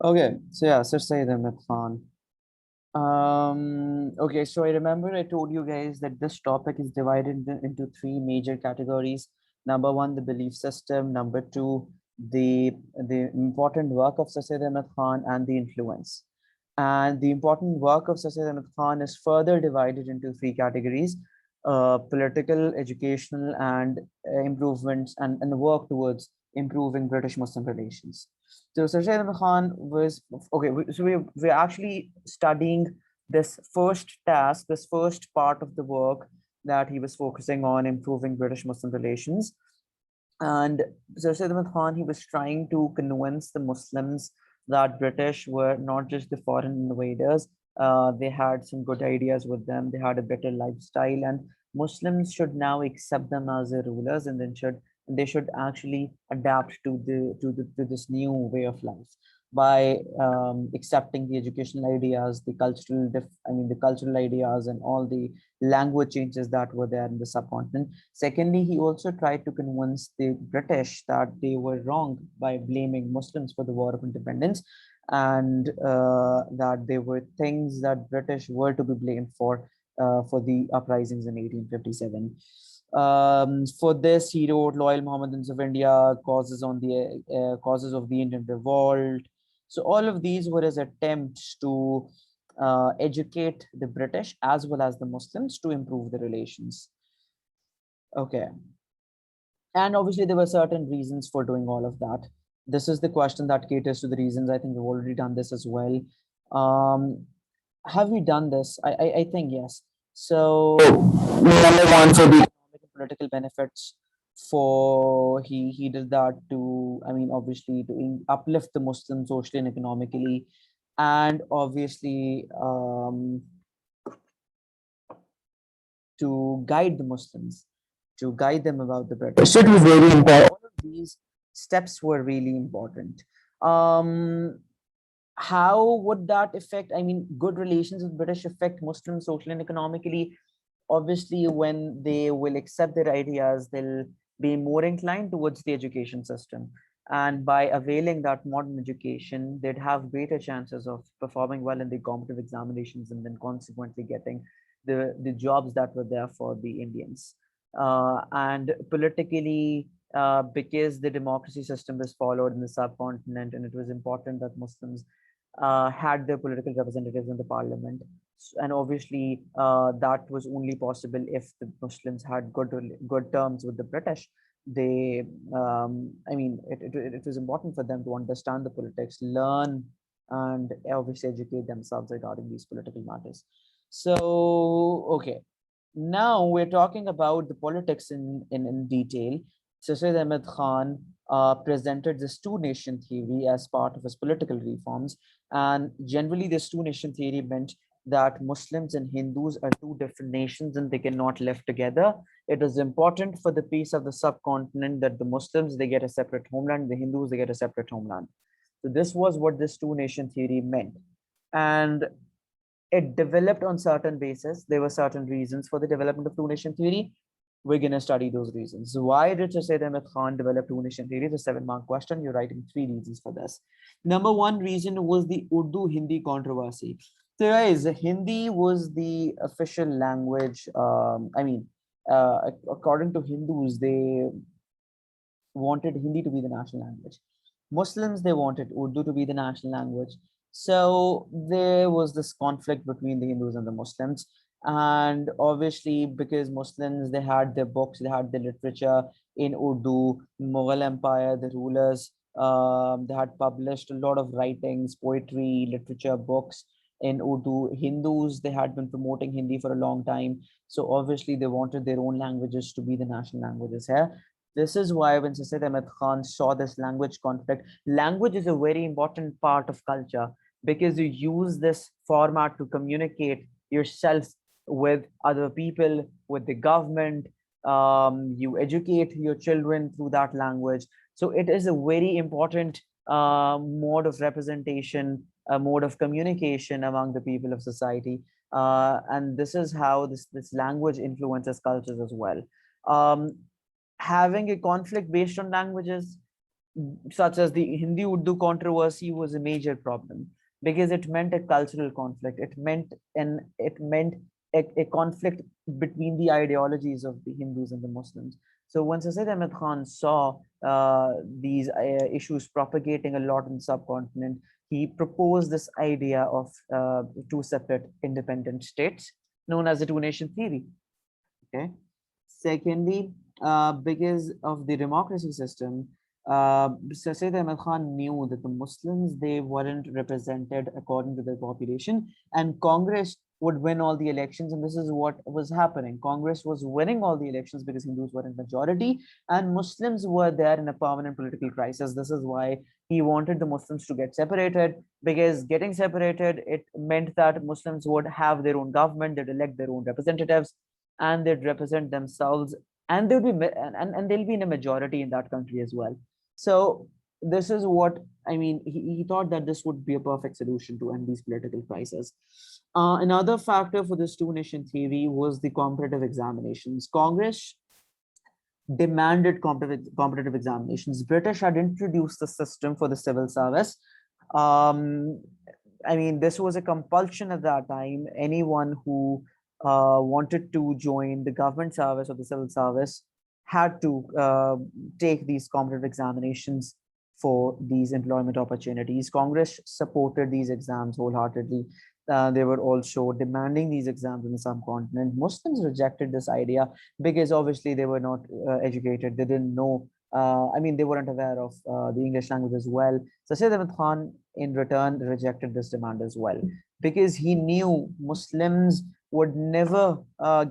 Okay, so yeah, Sir Syed Ahmad Khan. Okay, so I remember I told you guys that this topic is divided into three major categories. Number one, the belief system. Number two, the important work of Sir Syed Ahmad Khan and the influence. And the important work of Sir Syed Ahmad Khan is further divided into three categories: political, educational, and improvements and the work towards improving British-Muslim relations. So Sir Syed Ahmad Khan was okay. So we're actually studying this first task, this first part of the work that he was focusing on improving British-Muslim relations. And Sir Syed Ahmad Khan, he was trying to convince the Muslims that British were not just the foreign invaders. They had some good ideas with them. They had a better lifestyle, and Muslims should now accept them as their rulers, and then they should actually adapt to this new way of life by accepting the educational ideas, the the cultural ideas, and all the language changes that were there in the subcontinent. Secondly, he also tried to convince the British that they were wrong by blaming Muslims for the War of Independence, and that there were things that British were to be blamed for the uprisings in 1857. For this, he wrote Loyal Mohammedans of India, Causes of the Indian Revolt. So all of these were his attempts to educate the British as well as the Muslims to improve the relations. Okay. And obviously there were certain reasons for doing all of that. This is the question that caters to the reasons. I think we've already done this as well. Have we done this? I think yes. So number one, for the economic and political benefits, for he did that to, obviously to uplift the Muslims socially and economically, and obviously to guide the Muslims, to guide them about the British. So it was very important. All of these steps were really important. How would that affect, good relations with British affect Muslims socially and economically? Obviously, when they will accept their ideas, they'll be more inclined towards the education system. And by availing that modern education, they'd have greater chances of performing well in the competitive examinations and then consequently getting the jobs that were there for the Indians. And politically, because the democracy system was followed in the subcontinent, and it was important that Muslims had their political representatives in the parliament. And obviously, that was only possible if the Muslims had good terms with the British. It was important for them to understand the politics, learn, and obviously educate themselves regarding these political matters. So, okay, now we're talking about the politics in detail. Sir Syed Ahmad Khan presented this two-nation theory as part of his political reforms. And generally, this two-nation theory meant that Muslims and Hindus are two different nations and they cannot live together. It is important for the peace of the subcontinent that the Muslims, they get a separate homeland, the Hindus, they get a separate homeland. So this was what this two-nation theory meant. And it developed on certain basis. There were certain reasons for the development of two-nation theory. We're going to study those reasons. Why did Sir Syed Ahmad Khan develop two-nation theory? It's a 7-mark question. You're writing 3 reasons for this. Number one reason was the Urdu-Hindi controversy. So guys, Hindi was the official language. According to Hindus, they wanted Hindi to be the national language. Muslims, they wanted Urdu to be the national language. So there was this conflict between the Hindus and the Muslims. And obviously, because Muslims, they had their books, they had their literature in Urdu, Mughal Empire, the rulers, they had published a lot of writings, poetry, literature, books in Urdu. Hindus, they had been promoting Hindi for a long time. So obviously, they wanted their own languages to be the national languages here. This is why when Sir Syed Ahmad Khan saw this language conflict, language is a very important part of culture because you use this format to communicate yourself with other people, with the government. You educate your children through that language. So it is a very important mode of representation, a mode of communication among the people of society. And this is how this language influences cultures as well. Having a conflict based on languages, such as the Hindi-Urdu controversy was a major problem because it meant a cultural conflict. It meant a conflict between the ideologies of the Hindus and the Muslims. So when Sir Syed Ahmad Khan saw these issues propagating a lot in the subcontinent, he proposed this idea of two separate independent states known as the two-nation theory. Okay. Secondly, because of the democracy system, Sir Syed Ahmad Khan knew that the Muslims, they weren't represented according to their population, and Congress would win all the elections, and this is what was happening. Congress was winning all the elections because Hindus were in majority and Muslims were there in a permanent political crisis. This is why he wanted the Muslims to get separated, because getting separated, it meant that Muslims would have their own government, they'd elect their own representatives, and they'd represent themselves, and they'll be in a majority in that country as well. So this is what I mean. He thought that this would be a perfect solution to end these political crises. Another factor for this two-nation theory was the competitive examinations. Congress demanded competitive examinations. British had introduced the system for the civil service. I mean, this was a compulsion at that time. Anyone who wanted to join the government service or the civil service had to take these competitive examinations for these employment opportunities. Congress supported these exams wholeheartedly. They were also demanding these exams in the subcontinent. Muslims rejected this idea because obviously they were not educated. They didn't know, I mean, they weren't aware of the English language as well. So Syed Ahmad Khan in return rejected this demand as well, because he knew Muslims would never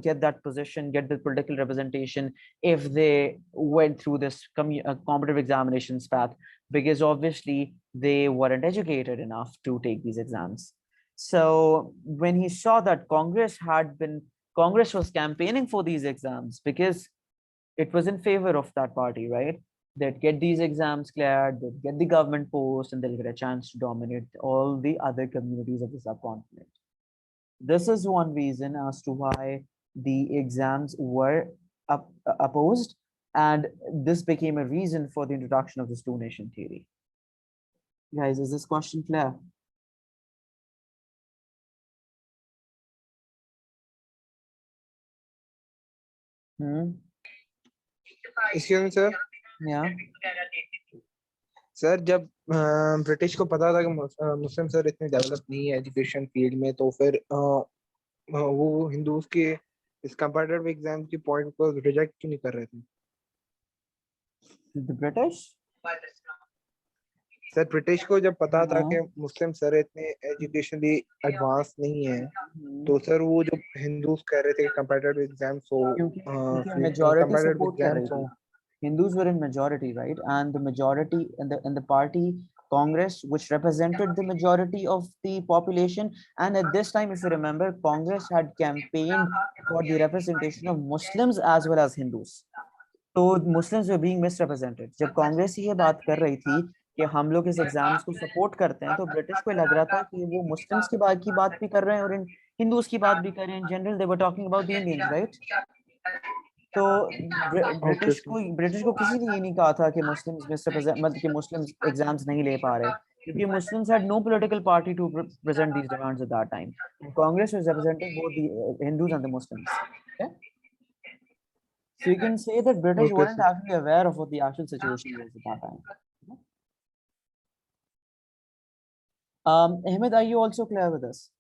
get that position, get the political representation if they went through this competitive examinations path, because obviously they weren't educated enough to take these exams. So when he saw that Congress was campaigning for these exams because it was in favor of that party, right? They'd get these exams cleared, they'd get the government post, and they'll get a chance to dominate all the other communities of the subcontinent. This is one reason as to why the exams were opposed, and this became a reason for the introduction of this two-nation theory. Guys, is this question clear? Excuse me, sir. Yeah. Sir जब British को पता था कि मुस्लिम sir इतने develop नहीं है education field में, तो फिर वो हिंदूज के इस कंपैरेटिव एग्जाम की पॉइंट को रिजेक्ट क्यों नहीं कर रहे थे? The British? सर ब्रिटिश को जब पता था कि मुस्लिम सर इतने एजुकेशनली एडवांस नहीं है, तो सर वो जो हिंदूज कह रहे थे कंपैरेटिव एग्जाम्स हो, मेजॉरिटी सपोर्ट कर रही थी. Hindus were in majority, right? And the majority and the party Congress, which represented the majority of the population. And at this time, if you remember, Congress had campaigned for the representation of Muslims as well as Hindus. So Muslims were being misrepresented. जब कांग्रेस ये बात कर रही थी कि हम लोग इस एग्जाम्स को सपोर्ट करते हैं, तो ब्रिटिश को लग रहा था कि वो मुस्लिम्स की बात भी कर रहे हैं और इन हिंदूज की बात भी कर रहे हैं. General they were talking about the Indians, right? तो ब्रिटिश को किसी ने ये नहीं कहा था कि मुस्लिम्स मिसरिप्रेजेंट, मतलब कि मुस्लिम्स एग्जाम्स नहीं ले पा रहे, क्योंकि Muslims had no political party to present these demands at that time. And Congress was representing both the Hindus and the Muslims. Okay? So you can say that British weren't actually aware of what the actual situation was at that time. Ahmed, are you also clear with this?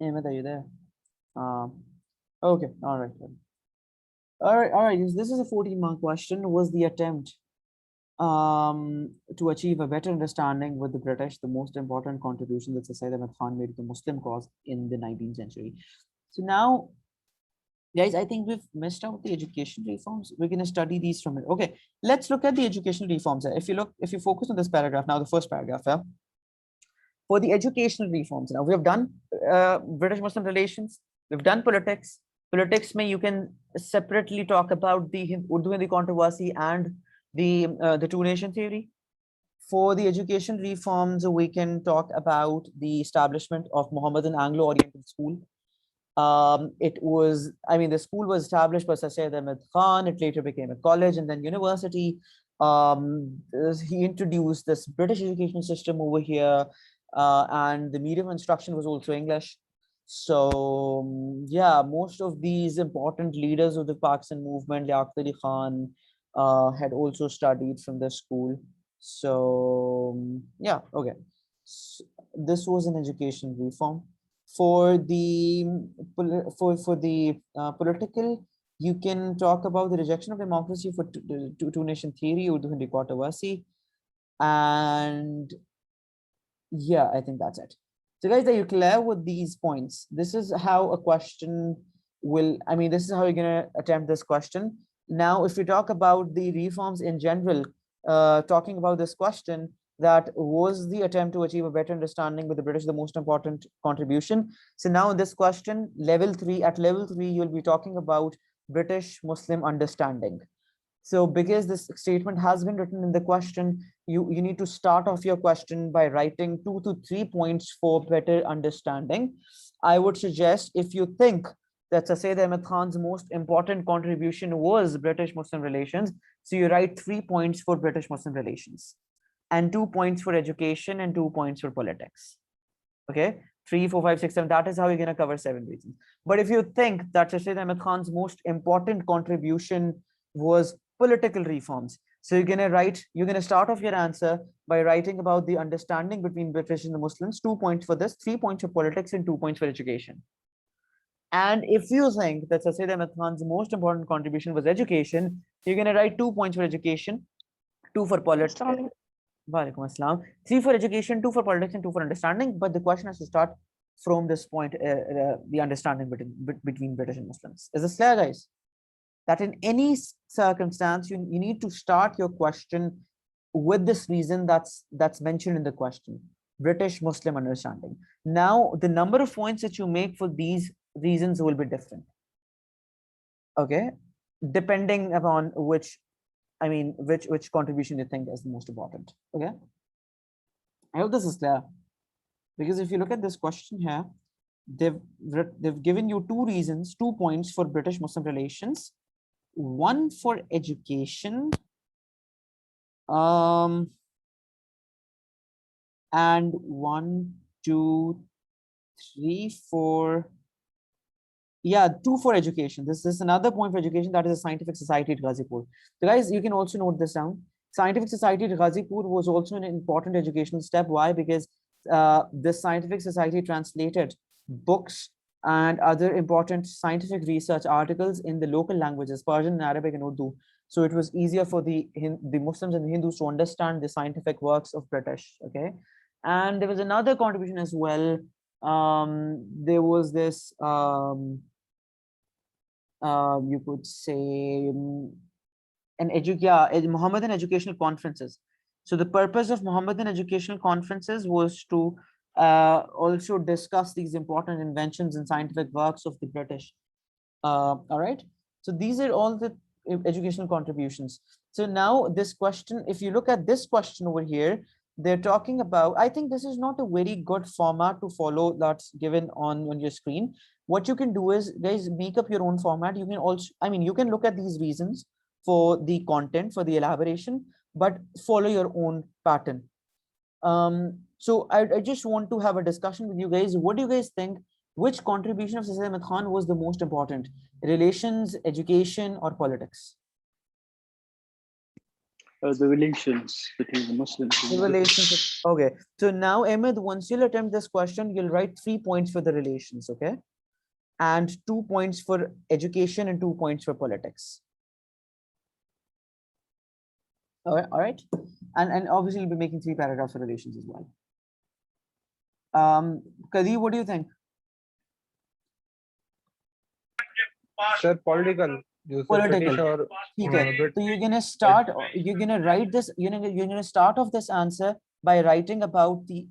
Ahmed, are you there? Okay, all right. This is a 14-mark question. Was the attempt to achieve a better understanding with the British the most important contribution that Sir Syed Ahmad Khan made to the Muslim cause in the 19th century? So now, guys, I think we've missed out the education reforms. We're going to study these from it. Okay, let's look at the educational reforms. If you focus on this paragraph now, the first paragraph, for the educational reforms, now we have done British-Muslim relations, we've done politics. Politics, you can separately talk about the Urdu controversy and the two-nation theory. For the education reforms, we can talk about the establishment of Mohammedan Anglo-Oriental school. It was, I mean, the school was established by Sir Syed Ahmad Khan. It later became a college and then university. He introduced this British education system over here, and the medium of instruction was also English. So yeah, most of these important leaders of the Pakistan movement, Liaquat Ali Khan, had also studied from the school. So yeah, okay. So this was an education reform. For the political, you can talk about the rejection of democracy for two-nation theory, Urdu Hindi controversy, and yeah, I think that's it. So guys, are you clear with these points? This is how a question will, I mean, this is how you're gonna attempt this question. Now, if we talk about the reforms in general, talking about this question, that was the attempt to achieve a better understanding with the British the most important contribution. So now in this question, at level 3, you'll be talking about British Muslim understanding. So because this statement has been written in the question, you need to start off your question by writing 2 to 3 points for better understanding. I would suggest, if you think that Sir Syed Ahmad Khan's most important contribution was British-Muslim relations, so you write 3 points for British-Muslim relations, and 2 points for education, and 2 points for politics. Okay, 3, 4, 5, 6, 7. That is how you're going to cover 7 reasons. But if you think that Sir Syed Ahmad Khan's most important contribution was political reforms, so you're going to start off your answer by writing about the understanding between British and the Muslims, 2 points for this, 3 points for politics, and 2 points for education. And if you think that Sir Syed Ahmad Khan's most important contribution was education, you're going to write 2 points for education, 2 for politics. Walaikum assalam. 3 for education, 2 for politics, and 2 for understanding. But the question has to start from this point, the understanding between British and Muslims. Is this clear, guys? That in any circumstance, you need to start your question with this reason that's mentioned in the question, British Muslim understanding. Now, the number of points that you make for these reasons will be different. Okay, depending upon which contribution you think is the most important. Okay, I hope this is clear, because if you look at this question here, they've given you 2 reasons, 2 points for British Muslim relations, 1 for education, and 1, 2, 3, 4. Yeah, 2 for education. This is another point for education, that is a scientific society at Ghazipur. So guys, you can also note this down. Scientific society at Ghazipur was also an important educational step. Why? Because this scientific society translated books and other important scientific research articles in the local languages, Persian and Arabic and Urdu. So it was easier for the Muslims and the Hindus to understand the scientific works of British. Okay, and there was another contribution as well. There was this you could say Muhammadan educational conferences. So the purpose of Muhammadan educational conferences was to also discuss these important inventions and scientific works of the British. All right, so these are all the educational contributions. So now this question, if you look at this question over here, they're talking about, I think this is not a very good format to follow that's given on your screen. What you can do is, guys, make up your own format. You can also, you can look at these reasons for the content, for the elaboration, but follow your own pattern. So I just want to have a discussion with you guys. What do you guys think? Which contribution of Sir Syed Ahmad Khan was the most important? Relations, education, or politics? The relations between the Muslims. The relations. Okay. So now, Ahmed, once you'll attempt this question, you'll write 3 points for the relations, okay? And 2 points for education and 2 points for politics. All right. And obviously, you'll be making 3 paragraphs for relations as well. Kadi, what do you think? Sir, political. Political. So you're gonna start. You're gonna write this. You're gonna start off this answer by writing about the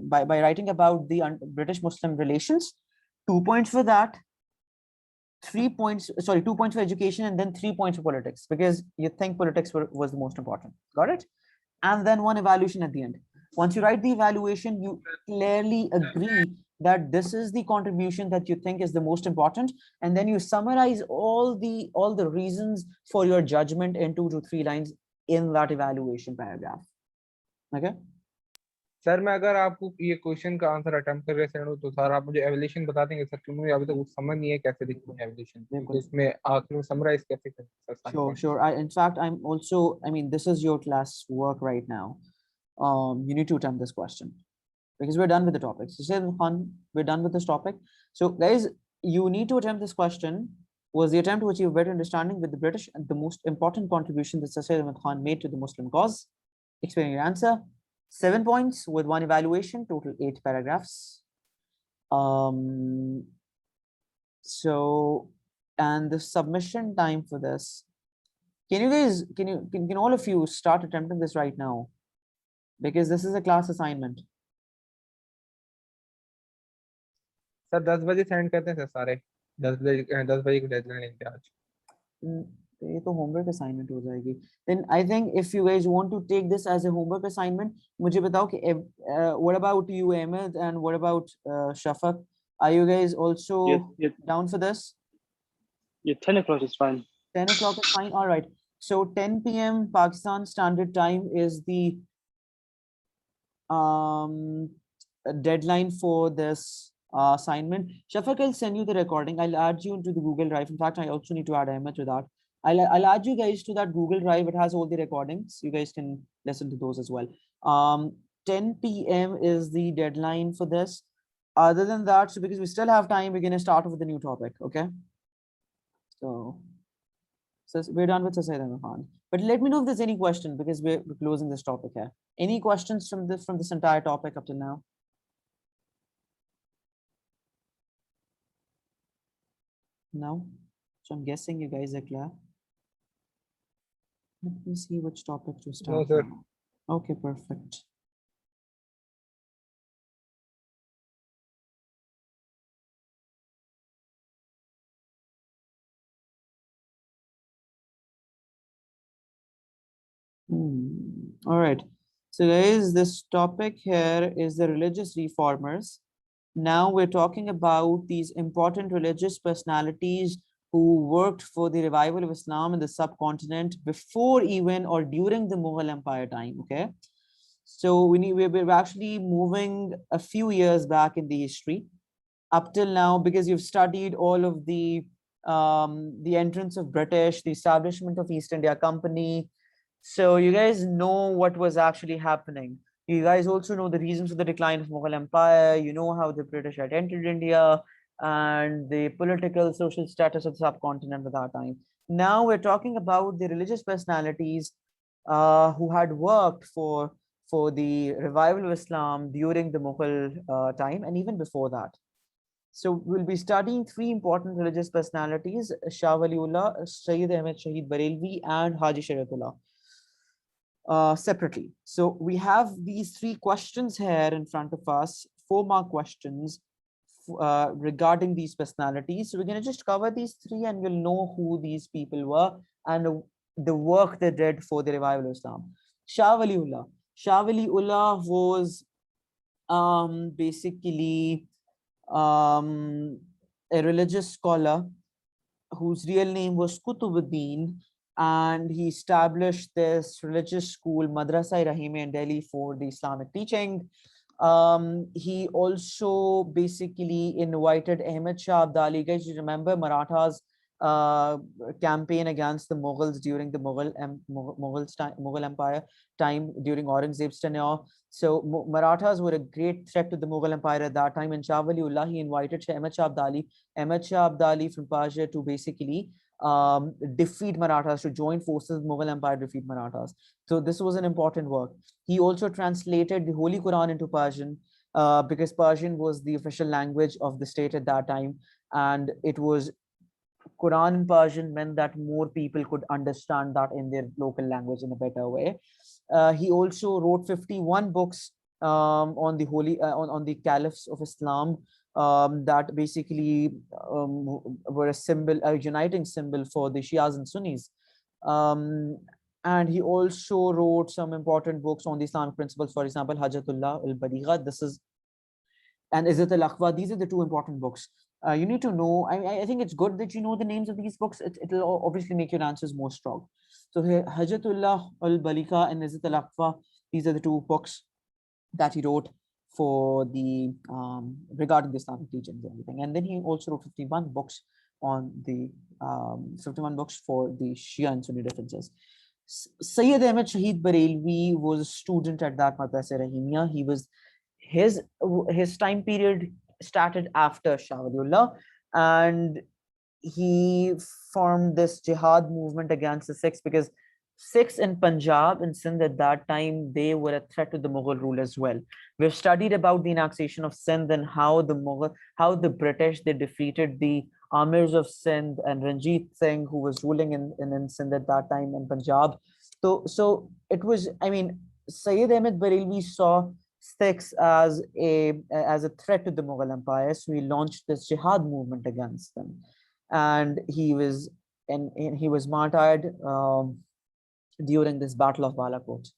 by writing about the British Muslim relations. 2 points for that. 3 points. Sorry, 2 points for education, and then 3 points for politics, because you think politics was the most important. Got it? And then 1 evaluation at the end. Once you write the evaluation, you clearly agree that this is the contribution that you think is the most important, and then you summarize all the reasons for your judgment in 2 to 3 lines in that evaluation paragraph. Okay. Sir मैं अगर आपको ये question का answer attempt कर रहे हैं तो sir आप मुझे एवल्यूशन बता देंगे सर, क्योंकि मुझे अभी तक कुछ समझ नहीं है कैसे लिखते हैं एवल्यूशन, तो उसमें आखिर में समराइज कैसे करते हैं sir? Sure. In fact, I mean, this is your class work right now. You need to attempt this question because we're done with the topic. So Syed Khan, we're done with this topic. So guys, you need to attempt this question. Was the attempt to achieve better understanding with the British and the most important contribution that Sir Syed Ahmad Khan made to the Muslim cause? Explain your answer. 7 points with 1 evaluation, total 8 paragraphs. So, and the submission time for this, can you guys, can all of you start attempting this right now? Because this is a class assignment. Sir 10 बजे send करते हैं sir सारे, 10 बजे की deadline है आज। ये तो homework assignment हो जाएगी. Then I think if you guys want to take this as a homework assignment, मुझे बताओ कि what about you, Ahmed, and what about Shafaq? Are you guys also down for this? Yeah, 10 o'clock is fine. 10 o'clock is fine. All right. So 10 p.m. Pakistan Standard Time is the deadline for this assignment. Shafaq, I'll send you the recording. I'll add you into the Google Drive. In fact, I also need to add Ahmed to that. I'll add you guys to that Google Drive. It has all the recordings. You guys can listen to those as well. 10 p.m. is the deadline for this. Other than that, so because we still have time, we're going to start with a new topic. Okay. So we're done with Sir Syed Ahmad Khan. But let me know if there's any question, because we're closing this topic here. Any questions from this entire topic up till now? No? So I'm guessing you guys are clear. Let me see which topic to start. No, sir. Now. Okay, perfect. All right. So guys, this topic here is the religious reformers. Now we're talking about these important religious personalities who worked for the revival of Islam in the subcontinent before even or during the Mughal Empire time. Okay. So we're actually moving a few years back in the history up till now, because you've studied all of the entrance of British, the establishment of East India Company. So you guys know what was actually happening. You guys also know the reasons for the decline of Mughal Empire. You know how the British had entered India and the political, social status of the subcontinent at that time. Now we're talking about the religious personalities who had worked for the revival of Islam during the Mughal time and even before that. So we'll be studying 3 important religious personalities: Shah Walliullah, Syed Ahmed Shahid Bareilly, and Haji Shariatullah. Separately. So we have these 3 questions here in front of us, 4-mark questions regarding these personalities. So we're going to just cover these 3 and you'll know who these people were and the work they did for the revival of Islam. Shah Walliullah. Shah Walliullah was basically a religious scholar whose real name was Quṭb-ud-Dīn, and he established this religious school, Madrasa Rahimi in Delhi, for the Islamic teaching. He also basically invited Ahmad Shah Abdali. Guys, you remember Marathas campaign against the Mughals during the Mughal Empire time during Aurangzeb's tenure. So Marathas were a great threat to the Mughal Empire at that time, and Shah Walliullah, he invited Ahmad Shah Abdali from Persia to basically defeat Marathas, to join forces with Mughal Empire to defeat Marathas. So this was an important work. He also translated the Holy Quran into Persian because Persian was the official language of the state at that time, and it was Quran in Persian meant that more people could understand that in their local language in a better way. He also wrote 51 books on the on the caliphs of Islam that basically were a symbol, a uniting symbol for the Shias and Sunnis. And he also wrote some important books on the Islamic principles. For example, Hujjat Allah, al-Baligha. This is and Izalah al Khifa. These are the two important books. You need to know, I think it's good that you know the names of these books. It'll obviously make your answers more strong. So here, Hujjat al-Baligha and Izalah al Khifa, these are the two books that he wrote for the regarding the Islamic teachings and everything. And then he also wrote 51 books on the 51 books for the Shia and Sunni differences. Syed Ahmed Shahid Bareilwi was a student at that Madrasa Rahimiyya. He was his time period started after Shah Walliullah, and he formed this jihad movement against the Sikhs, because Sikhs in Punjab and Sindh at that time, they were a threat to the Mughal rule as well. We've studied about the annexation of Sindh and how the British, they defeated the Amirs of Sindh and Ranjit Singh, who was ruling in Sindh at that time in Punjab. So it was, I mean, Syed Ahmed Bareilwi saw Sikhs as a threat to the Mughal Empire, so he launched this jihad movement against them, and he was martyred during this Battle of Balakot.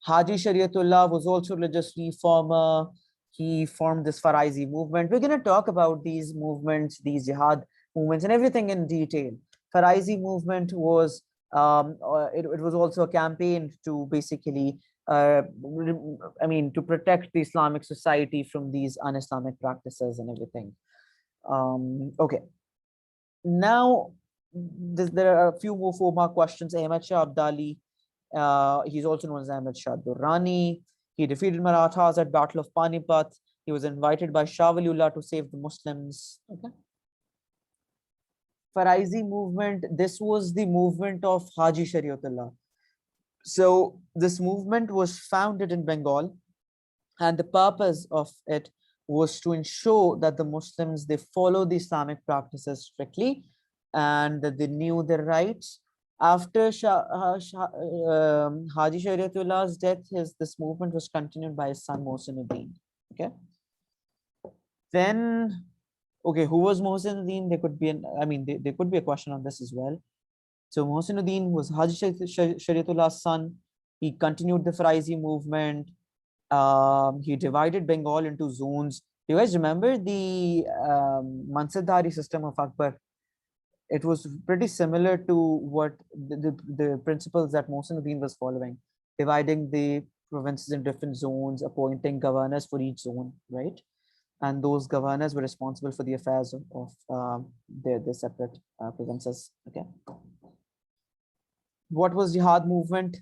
Haji Shariatullah was also a religious reformer. He formed this Faraizi movement. We're going to talk about these movements, these jihad movements, and everything in detail. Faraizi movement was it was also a campaign to basically to protect the Islamic society from these un-Islamic practices and everything. Okay, now there are a few more 4-mark questions. Ahmad Shah Abdali, he's also known as Ahmad Shah Durrani. He defeated Marathas at Battle of Panipat. He was invited by Shah Walliullah to save the Muslims. Okay. Faraizi movement, this was the movement of Haji Shariatullah. So this movement was founded in Bengal, and the purpose of it was to ensure that the Muslims, they follow the Islamic practices strictly and that they knew their rights. After Haji Shariatullah's death, this movement was continued by his son Mohsin-ud-Din. Okay. Then, okay, who was Mohsin-ud-Din? There could be there could be a question on this as well. So Mohsin-ud-Din was Haji Shariatullah's son. He continued the Faraizi movement. He divided Bengal into zones. Do you guys remember the Mansardari system of Akbar? It was pretty similar to what the principles that Mohsin-ud-Din was following, dividing the provinces in different zones, appointing governors for each zone, right? And those governors were responsible for the affairs of their separate provinces. Okay. What was jihad movement?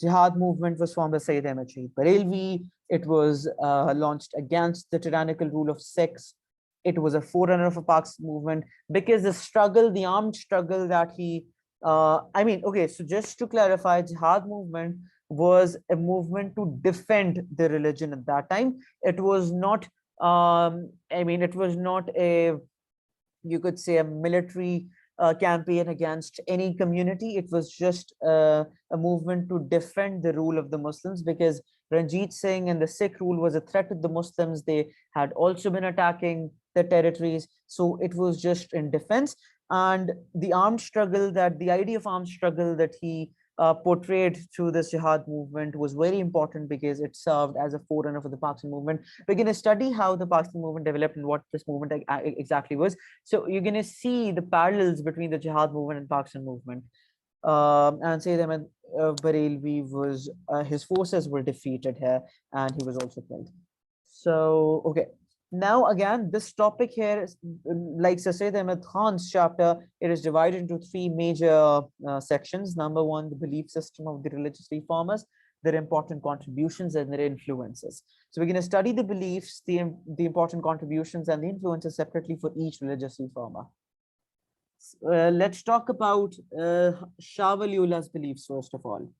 Jihad movement was formed by Syed Ahmed Shahid Bareilwi. It was launched against the tyrannical rule of Sikhs. It was a forerunner of a Pakistan movement, because the armed struggle that he, okay, so just to clarify, jihad movement was a movement to defend the religion at that time. It was not, it was not you could say, a military campaign against any community. It was just a movement to defend the rule of the Muslims, because Ranjit Singh and the Sikh rule was a threat to the Muslims. They had also been attacking the territories. So it was just in defense. And the idea of armed struggle that he portrayed through this jihad movement was very important, because it served as a forerunner for the Pakistan movement. We're going to study how the Pakistan movement developed and what this movement exactly was. So you're going to see the parallels between the jihad movement and Pakistan movement. And Syed Ahmed Bareilwi was, his forces were defeated here, and he was also killed. So, okay. Now, again, this topic here, like Sir Syed Ahmad Khan's chapter, it is divided into 3 major sections. Number 1, the belief system of the religious reformers, their important contributions and their influences. So we're going to study the beliefs, the important contributions and the influences separately for each religious reformer. Let's talk about Shah Walliullah's beliefs first of all.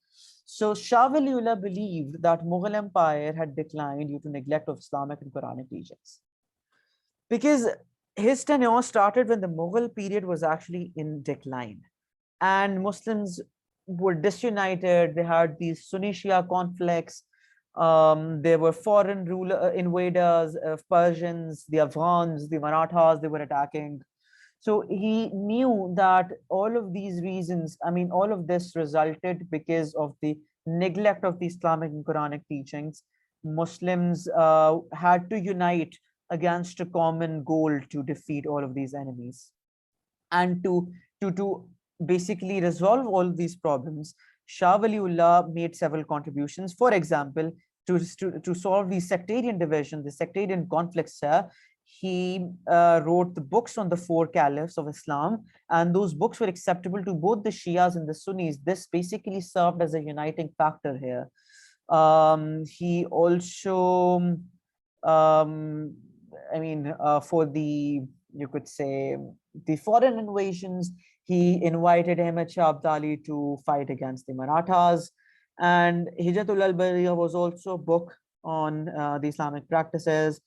So Shah Walliullah believed that Mughal Empire had declined due to neglect of Islamic and Quranic teachings, because his tenure started when the Mughal period was actually in decline, and Muslims were disunited. They had these Sunni Shia conflicts. There were foreign invaders of Persians, the Afghans, the Marathas, they were attacking. So he knew that all of these reasons, all of this resulted because of the neglect of the Islamic and Quranic teachings. Muslims had to unite against a common goal to defeat all of these enemies. And to basically resolve all these problems, Shah Walliullah made several contributions. For example, to solve the sectarian division, the sectarian conflicts here, he wrote the books on the four caliphs of Islam, and those books were acceptable to both the Shias and the Sunnis. This basically served as a uniting factor here. He also, for the, you could say, the foreign invasions, he invited Ahmad Shah Abdali to fight against the Marathas. And Hujjat Allah was also a book on the Islamic practices.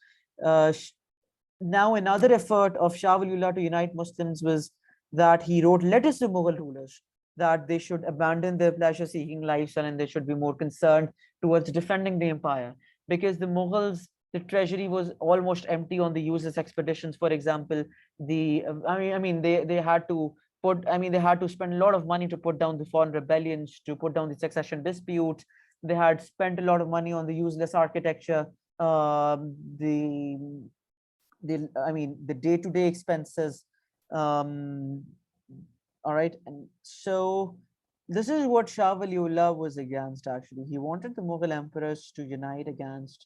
Now, another effort of Shah Walliullah to unite Muslims was that he wrote letters to Mughal rulers that they should abandon their pleasure-seeking lifestyle and they should be more concerned towards defending the empire, because the Mughals, the treasury was almost empty on the useless expeditions. For example, they had to they had to spend a lot of money to put down the foreign rebellions, to put down the succession dispute. They had spent a lot of money on the useless architecture, the day-to-day expenses. All right, and so this is what Shah Walliullah was against. Actually, he wanted the Mughal emperors to unite against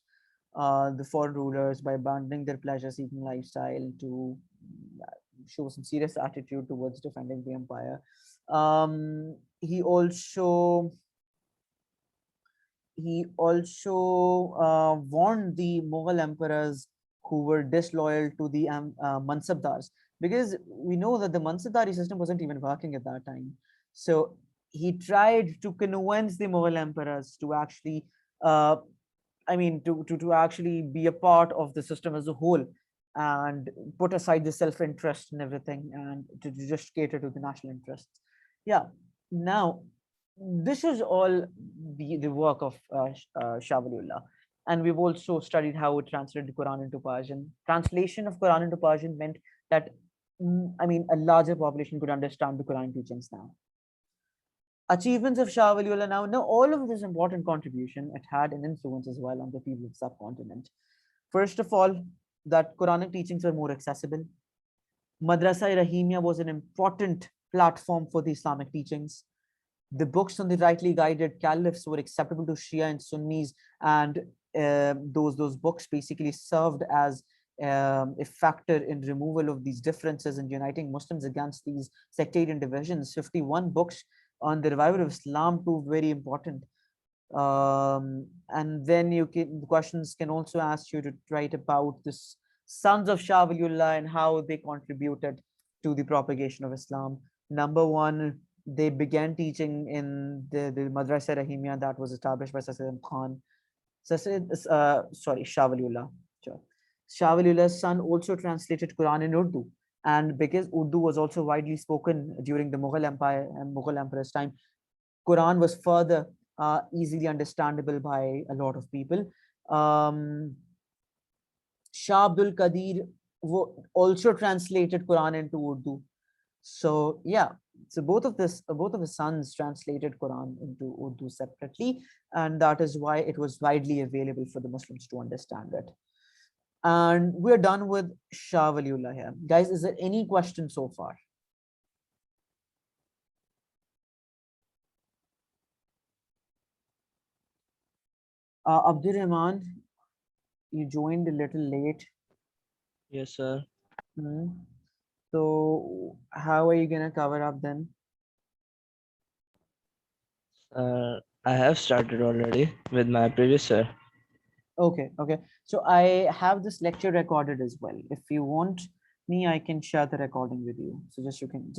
the foreign rulers by abandoning their pleasure-seeking lifestyle, to show some serious attitude towards defending the empire. He also warned the Mughal emperors who were disloyal to the Mansabdars, because we know that the Mansabdari system wasn't even working at that time. So he tried to convince the Mughal emperors to actually, to actually be a part of the system as a whole, and put aside the self-interest and everything, and to just cater to the national interests. Yeah. Now, this is all the work of Shah Walliullah. And we've also studied how it translated the Quran into Persian. Translation of Quran into Persian meant that, a larger population could understand the Quran teachings now. Achievements of Shah Walliullah now, all of this important contribution, it had an influence as well on the people of the subcontinent. First of all, that Quranic teachings were more accessible. Madrasa Rahimiyya was an important platform for the Islamic teachings. The books on the rightly guided caliphs were acceptable to Shia and Sunnis, and those books basically served as a factor in removal of these differences and uniting Muslims against these sectarian divisions. 51 books on the revival of Islam proved very important. And then the questions can also ask you to write about the sons of Shah Walliullah and how they contributed to the propagation of Islam. Number one, they began teaching in the Madrasa Rahimiyya that was established by Sir Syed Ahmad Khan. Shah Walliullah. Sure. Shah Walliullah's son also translated Quran in Urdu, and because Urdu was also widely spoken during the Mughal Empire and Mughal Emperor's time, Quran was further easily understandable by a lot of people. Shah Abdul Qadir also translated Quran into Urdu. So yeah, so both of his sons translated Quran into Urdu separately, and that is why it was widely available for the Muslims to understand it. And we're done with Shah Walliullah here. Guys, is there any question so far? Abdur-Rahman, you joined a little late. Yes, sir. So how are you gonna cover up then? I have started already with my previous sir. Okay. So I have this lecture recorded as well. If you want me, I can share the recording with you. So so you can.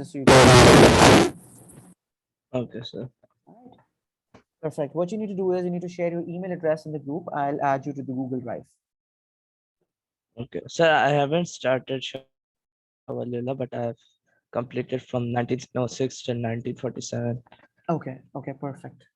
Okay, sir. All right. Perfect. What you need to do is you need to share your email address in the group. I'll add you to the Google Drive. Okay, sir. I haven't started Shah Walliullah, but I have completed from 1906 to 1947. Okay. Perfect.